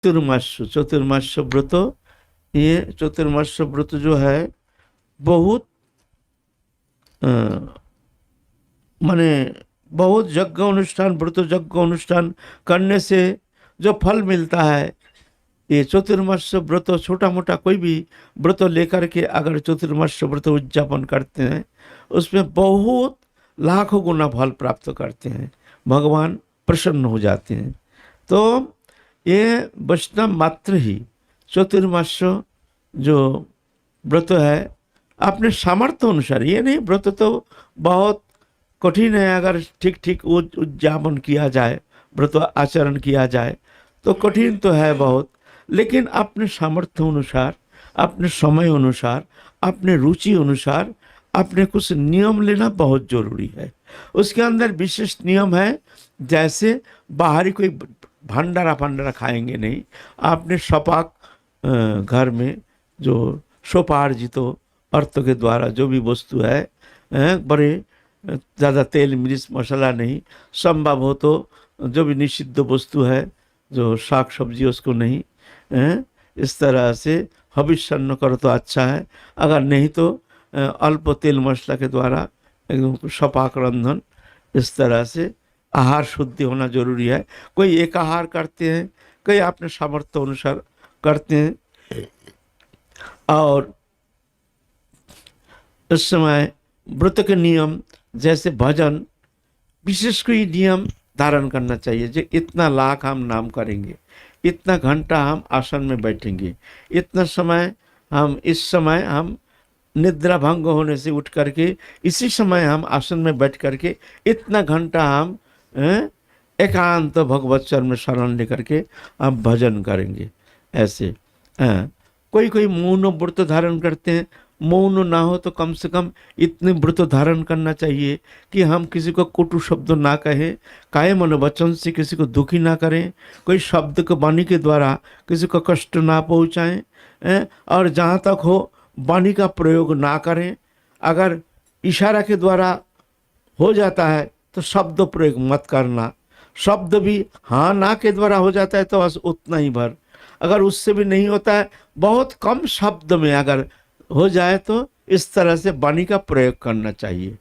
चतुर्मास्य चतुर्मास्य व्रत, ये चतुर्मास्य व्रत जो है बहुत माने बहुत यज्ञ अनुष्ठान, व्रत यज्ञ अनुष्ठान करने से जो फल मिलता है, ये चतुर्मास्य व्रत छोटा मोटा कोई भी व्रत लेकर के अगर चतुर्मास्य व्रत उद्यापन करते हैं, उसमें बहुत लाखों गुना फल प्राप्त करते हैं, भगवान प्रसन्न हो जाते हैं। तो ये वैष्णव मात्र ही चतुर्मास्य जो व्रत है अपने सामर्थ्य अनुसार, ये नहीं व्रत तो बहुत कठिन है, अगर ठीक ठीक उद्यापन किया जाए, व्रत आचरण किया जाए तो कठिन तो है बहुत, लेकिन अपने सामर्थ्य अनुसार, अपने समय अनुसार, अपने रुचि अनुसार अपने कुछ नियम लेना बहुत जरूरी है। उसके अंदर विशेष नियम है, जैसे बाहरी कोई भंडारा फंडारा खाएंगे नहीं, आपने सपाक घर में जो सोपार्जित अर्थ के द्वारा जो भी वस्तु है, बड़े ज़्यादा तेल मिर्च मसाला नहीं, संभव हो तो जो भी निषिद्ध वस्तु है जो साग सब्जी उसको नहीं, इस तरह से हविष्यन्न करो तो अच्छा है। अगर नहीं तो अल्प तेल मसला के द्वारा एकदम सपाक रंधन, इस तरह से आहार शुद्धि होना जरूरी है। कोई एक आहार करते हैं, कोई अपने सामर्थ्य अनुसार करते हैं। और इस समय व्रत के नियम जैसे भजन, विशेष कोई नियम धारण करना चाहिए, जो इतना लाख हम नाम करेंगे, इतना घंटा हम आसन में बैठेंगे, इतना समय हम, इस समय हम निद्रा भंग होने से उठ करके इसी समय हम आसन में बैठ करके इतना घंटा हम एकांत भगवत चरण में शरण लेकर के हम भजन करेंगे। ऐसे कोई कोई मौन व्रत धारण करते हैं, मौन ना हो तो कम से कम इतने व्रत धारण करना चाहिए कि हम किसी को कटु शब्द ना कहें, काये मन वचन से किसी को दुखी ना करें, कोई शब्द को वाणी के द्वारा किसी को कष्ट ना पहुँचाएं, और जहाँ तक हो वाणी का प्रयोग ना करें। अगर इशारा के द्वारा हो जाता है तो शब्द प्रयोग मत करना, शब्द भी हाँ ना के द्वारा हो जाता है तो बस उतना ही भर, अगर उससे भी नहीं होता है बहुत कम शब्द में अगर हो जाए तो इस तरह से वाणी का प्रयोग करना चाहिए।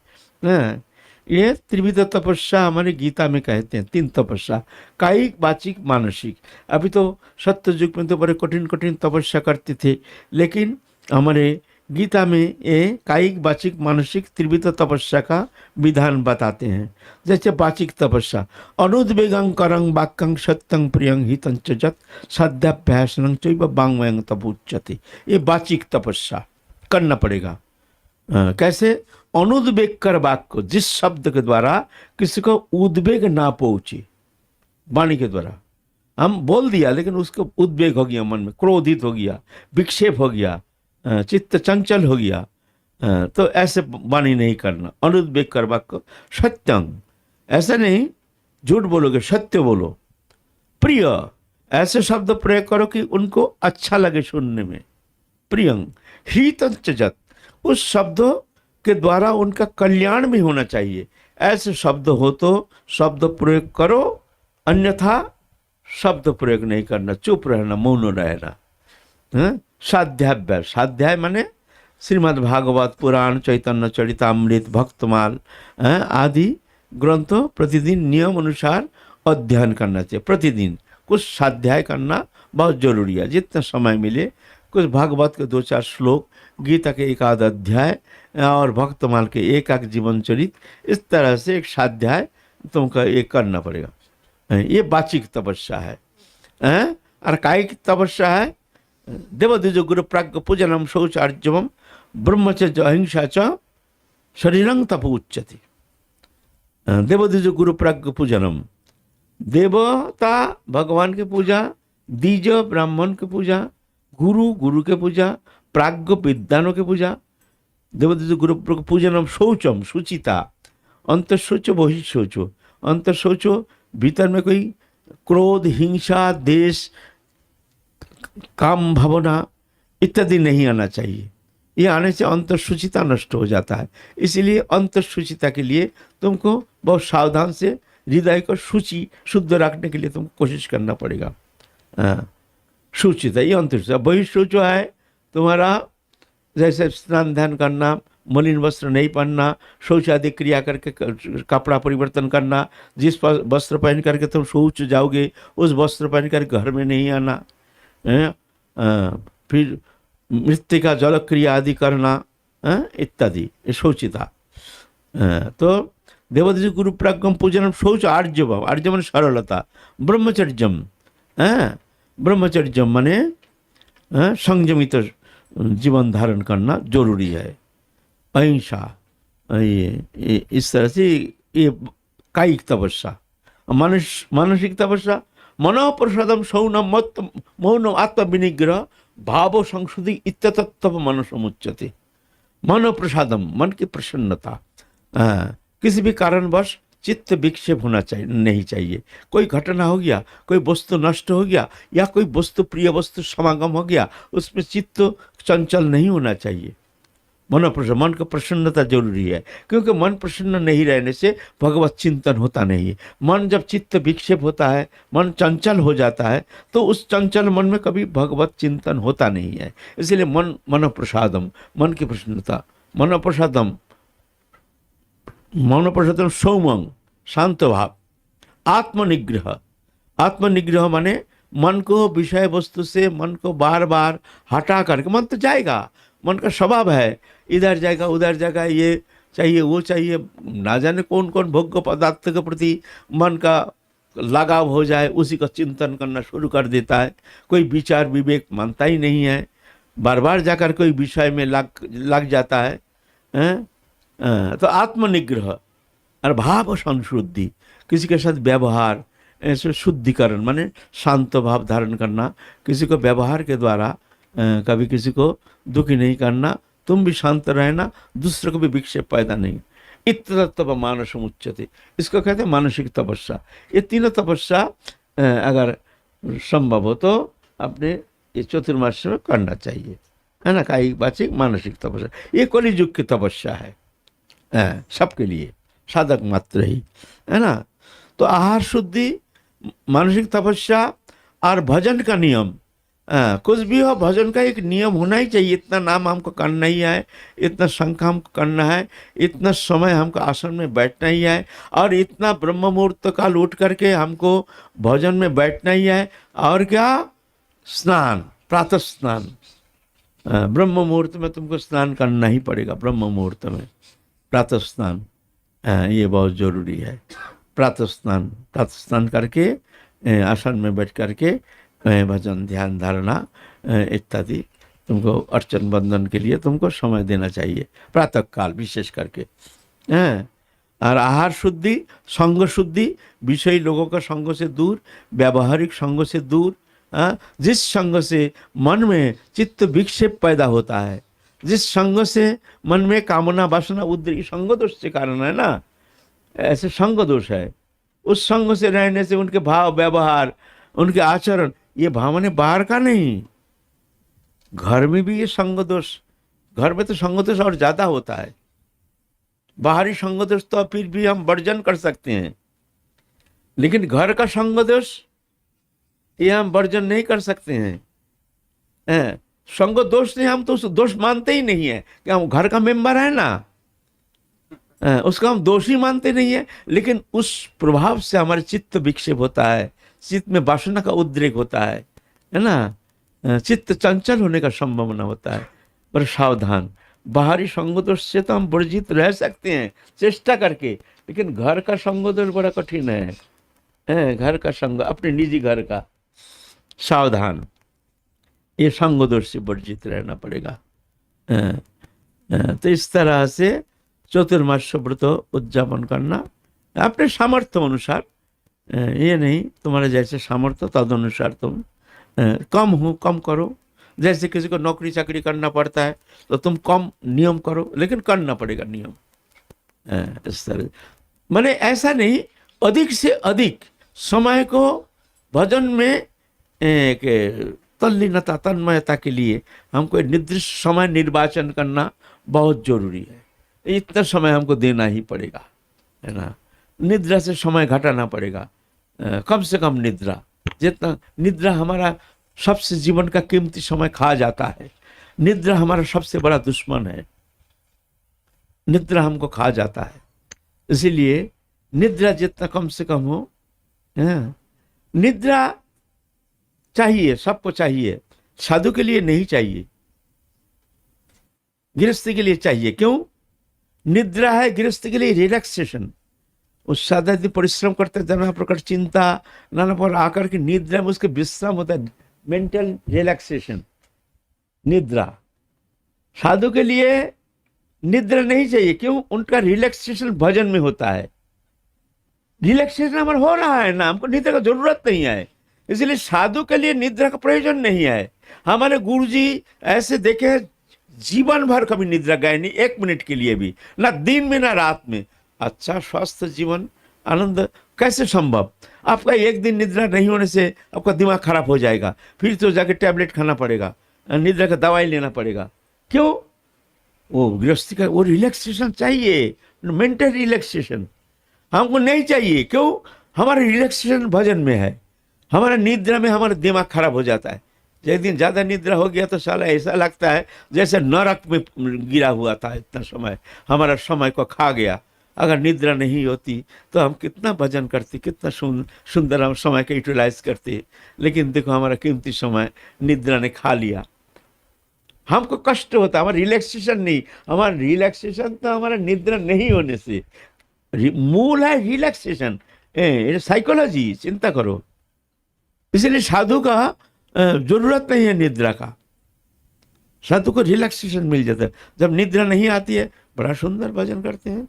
ये त्रिविध तपस्या हमारे गीता में कहते हैं, 3 तपस्या, कायिक वाचिक मानसिक। अभी तो सत्य युग में तो बड़े कठिन कठिन तपस्या करते थे, लेकिन हमारे गीता में ये कायिक वाचिक मानसिक त्रिविध तपस्या का विधान बताते हैं। जैसे वाचिक तपस्या, अनुद्वेगं करं वाक्यं सत्यं प्रियं हितं च जत् साध्याभ्यासनं चैव वाङ्मयं तपोच्यते। ये वाचिक तपस्या करना पड़ेगा। कैसे? अनुद्वेग कर वाक्य, जिस शब्द के द्वारा किसी को उद्वेग ना पहुंचे, वाणी के द्वारा हम बोल दिया लेकिन उसको उद्वेग हो गया, मन में क्रोधित हो गया, विक्षेप हो गया, चित्त चंचल हो गया, तो ऐसे वाणी नहीं करना। अनुद्वेग कर वाक्य सत्यं, ऐसा नहीं झूठ बोलोगे, सत्य बोलो। प्रिय, ऐसे शब्द प्रयोग करो कि उनको अच्छा लगे सुनने में। प्रियं हितं च जत्, उस शब्दों के द्वारा उनका कल्याण भी होना चाहिए। ऐसे शब्द हो तो शब्द प्रयोग करो, अन्यथा शब्द प्रयोग नहीं करना, चुप रहना, मौन रहना। स्वाध्याय, स्वाध्याय माने श्रीमद् भागवत पुराण, चैतन्य चरितामृत, भक्तमाल आदि ग्रंथों प्रतिदिन नियम अनुसार अध्ययन करना चाहिए। प्रतिदिन कुछ स्वाध्याय करना बहुत जरूरी है, जितना समय मिले कुछ भागवत के 2-4 श्लोक, गीता के 1 आध अध्याय और भक्तमाल के 1 आध जीवन चरित, इस तरह से एक स्वाध्याय तुमको ये करना पड़ेगा। ये वाचिक तपस्या है। और कायिक तपस्या है, देवद्विज गुरु प्राज्ञ पूजनम शौचार्जवम ब्रह्मचर्य अहिंसा च शरीरं तप उच्यते। देवद्विज गुरु प्राज्ञ पूजनम, देवता भगवान की पूजा, द्विज ब्राह्मण की पूजा, गुरु गुरु के पूजा, प्राज्ञ विद्वानों की पूजा। देवद्विज गुरु पूजनम शौचम, शुचिता, अंतर शौचो बहिः शौचो, अंतर शौचो भीतर में कोई क्रोध, हिंसा, देश, काम भावना इत्यादि नहीं आना चाहिए। ये आने से अंतर्शुचिता नष्ट हो जाता है। इसीलिए अंतर्शुचिता के लिए तुमको बहुत सावधान से हृदय को शुचि शुद्ध रखने के लिए तुमको कोशिश करना पड़ेगा। सूचित है, ये अंतर्शुचि। बहिशुचि है तुम्हारा जैसे स्नान ध्यान करना, मलिन वस्त्र नहीं पहनना, शौच आदि क्रिया करके कपड़ा परिवर्तन करना, जिस वस्त्र पहन करके तुम शौच जाओगे उस वस्त्र पहन कर घर में नहीं आना, फिर मृत्तिका जल क्रिया आदि करना इत्यादि, ये शौचिता। तो देवदि गुरु प्राज्ञम पूजनम शौच आर्जवम, आर्जव माने सरलता, ब्रह्मचर्यम, ब्रह्मचर्यम माने संयमित जीवन धारण करना जरूरी है। अहिंसा, ये इस तरह से ये कायिक तपस्या। मानसिक तपस्या मनोप्रसादम सौनम मत मौन आत्मविनिग्रह भाव संशुद्धि इत्यतत्व मनसमुच्यते। मनोप्रसादम, मन की प्रसन्नता, किसी भी कारणवश चित्त विक्षेप होना चाहिए नहीं चाहिए। कोई घटना हो गया, कोई वस्तु नष्ट हो गया या कोई वस्तु प्रिय वस्तु समागम हो गया, उसमें चित्त चंचल नहीं होना चाहिए। मन का प्रसन्नता जरूरी है, क्योंकि मन प्रसन्न नहीं रहने से भगवत चिंतन होता नहीं है। मन जब चित्त विक्षेप होता है, मन चंचल हो जाता है, तो उस चंचल मन में कभी भगवत चिंतन होता नहीं है। इसलिए मन प्रसादम, मन की प्रसन्नता, मन प्रसादम सौमंग, शांत भाव, आत्मनिग्रह। आत्मनिग्रह माने मन को विषय वस्तु से मन को बार बार हटा करके, मन तो जाएगा, मन का स्वभाव है, इधर जाएगा उधर जाएगा, ये चाहिए वो चाहिए, ना जाने कौन कौन भोग्य पदार्थ के प्रति मन का लगाव हो जाए, उसी का चिंतन करना शुरू कर देता है। कोई विचार विवेक मानता ही नहीं है, बार बार जाकर कोई विषय में लग जाता है, तो आत्मनिग्रह और भाव संशुद्धि, किसी के साथ व्यवहार ऐसे शुद्धिकरण माने शांत भाव धारण करना, किसी को व्यवहार के द्वारा कभी किसी को दुखी नहीं करना, तुम भी शांत रहना, दूसरे को भी विक्षेप पैदा नहीं। इत्यतत्व मानसमुच्यते, इसको कहते हैं मानसिक तपस्या। ये तीनों तपस्या अगर संभव हो तो अपने ये चतुर्मास में करना चाहिए, है ना। कायिक वाचिक मानसिक तपस्या, ये कलियुग की तपस्या है, सबके लिए, साधक मात्र ही, है ना। तो आहार शुद्धि, मानसिक तपस्या और भजन का नियम, कुछ भी हो भजन का एक नियम होना ही चाहिए। इतना नाम हमको करना ही है, इतना संख्या हमको करना है, इतना समय हमको आसन में बैठना ही है, और इतना ब्रह्म मुहूर्त काल उठ करके हमको भजन में बैठना ही है। और क्या, स्नान, प्रातः स्नान, ब्रह्म मुहूर्त में तुमको स्नान करना ही पड़ेगा। ब्रह्म मुहूर्त में प्रातः स्नान, ये बहुत ज़रूरी है। प्रातः स्नान करके आसन में बैठ करके भजन ध्यान धारणा इत्यादि तुमको अर्चन बंदन के लिए तुमको समय देना चाहिए, प्रातः काल विशेष करके। और आहार शुद्धि, संग शुद्धि, विषयी लोगों का संग से दूर, व्यावहारिक संग से दूर। जिस संग से मन में चित्त विक्षेप पैदा होता है, जिस संग से मन में कामना वासना उद्रेक, संग दोष के कारण है ना, ऐसे संग दोष है। उस संग से रहने से उनके भाव व्यवहार, उनके आचरण, ये भावने बाहर का नहीं, घर में भी ये संग दोष, घर में तो संग दोष और ज्यादा होता है। बाहरी संग दोष तो फिर भी हम वर्जन कर सकते हैं, लेकिन घर का संग दोष ये हम वर्जन नहीं कर सकते हैं। संग दोष नहीं, हम तो उस दोष मानते ही नहीं है कि हम घर का मेंबर है ना, उसको हम दोषी मानते नहीं है, लेकिन उस प्रभाव से हमारे चित्त विक्षेप होता है, चित्त में वासना का उद्रेक होता है ना, चित्त चंचल होने का संभावना होता है। पर सावधान, बाहरी संग दोष से तो हम वर्जित रह सकते हैं चेष्टा करके, लेकिन घर का संग दोष बड़ा कठिन है। घर का संग, अपने निजी घर का, सावधान, ये संग दोष से वर्जित रहना पड़ेगा। तो इस तरह से चतुर्मास व्रत उद्यापन करना अपने सामर्थ्य अनुसार, ये नहीं तुम्हारे जैसे सामर्थ्य तद अनुसार तुम कम हो कम करो। जैसे किसी को नौकरी चाकरी करना पड़ता है तो तुम कम नियम करो, लेकिन करना पड़ेगा नियम। इस तरह माने ऐसा नहीं, अधिक से अधिक समय को भजन में तल्लीनता तन्मयता के लिए हमको निर्दिष्ट समय निर्वाचन करना बहुत जरूरी है। इतना समय हमको देना ही पड़ेगा, है ना। निद्रा से समय घटाना पड़ेगा, कम से कम निद्रा, जितना निद्रा हमारा सबसे जीवन का कीमती समय खा जाता है। निद्रा हमारा सबसे बड़ा दुश्मन है, निद्रा हमको खा जाता है। इसीलिए निद्रा जितना कम से कम हो, निद्रा चाहिए, सबको चाहिए, साधु के लिए नहीं चाहिए, गृहस्थी के लिए चाहिए। क्यों? निद्रा है गृहस्थी के लिए रिलैक्सेशन। उस साधा यदि परिश्रम करते नाना प्रकार चिंता, नाना प्रकार आकर के निद्रा में उसके विश्राम होता है, मेंटल रिलैक्सेशन, निद्रा। साधु के लिए निद्रा नहीं चाहिए। क्यों? उनका रिलैक्सेशन भजन में होता है। रिलैक्सेशन हमारा हो रहा है ना, हमको निद्रा का जरूरत नहीं है। इसलिए साधु के लिए निद्रा का प्रयोजन नहीं है। हमारे गुरुजी ऐसे देखे जीवन भर कभी निद्रा गए नहीं, 1 मिनट के लिए भी, ना दिन में ना रात में। अच्छा स्वस्थ जीवन, आनंद कैसे संभव? आपका एक दिन निद्रा नहीं होने से आपका दिमाग खराब हो जाएगा, फिर तो जाके टैबलेट खाना पड़ेगा, निद्रा का दवाई लेना पड़ेगा। क्यों? वो गृहस्थी का वो रिलैक्सेशन चाहिए, मेंटल रिलैक्सेशन हमको नहीं चाहिए। क्यों? हमारा रिलैक्सेशन भजन में है। हमारा निद्रा में हमारा दिमाग खराब हो जाता है। एक दिन ज़्यादा निद्रा हो गया तो साला ऐसा लगता है जैसे नरक में गिरा हुआ था। इतना समय हमारा समय को खा गया। अगर निद्रा नहीं होती तो हम कितना भजन करते, कितना सुंदर हम समय का यूटिलाइज करते। लेकिन देखो हमारा कीमती समय निद्रा ने खा लिया। हमको कष्ट होता, हमारा रिलैक्सेशन नहीं। हमारा रिलैक्सेशन तो हमारा निद्रा नहीं होने से मूल है। रिलैक्सेशन साइकोलॉजी, चिंता करो। इसलिए साधु का जरूरत नहीं है निद्रा का। साधु को रिलैक्सेशन मिल जाता है। जब निद्रा नहीं आती है बड़ा सुंदर भजन करते हैं।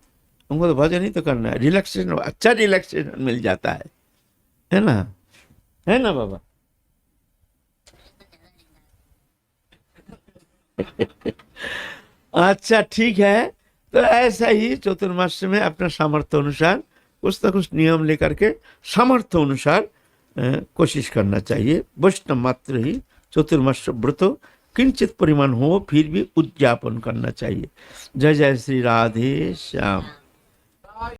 हमको तो भजन ही तो करना है, रिलैक्सेशन, अच्छा रिलैक्सेशन मिल जाता है ना? है ना बाबा? अच्छा ठीक है। तो ऐसा ही चतुर्मास में अपना सामर्थ्य अनुसार कुछ ना कुछ नियम लेकर के सामर्थ्य अनुसार कोशिश करना चाहिए। वैष्णव मात्र ही चतुर्मास व्रत किंचित परिमाण हो फिर भी उद्यापन करना चाहिए। जय जय श्री राधे श्याम।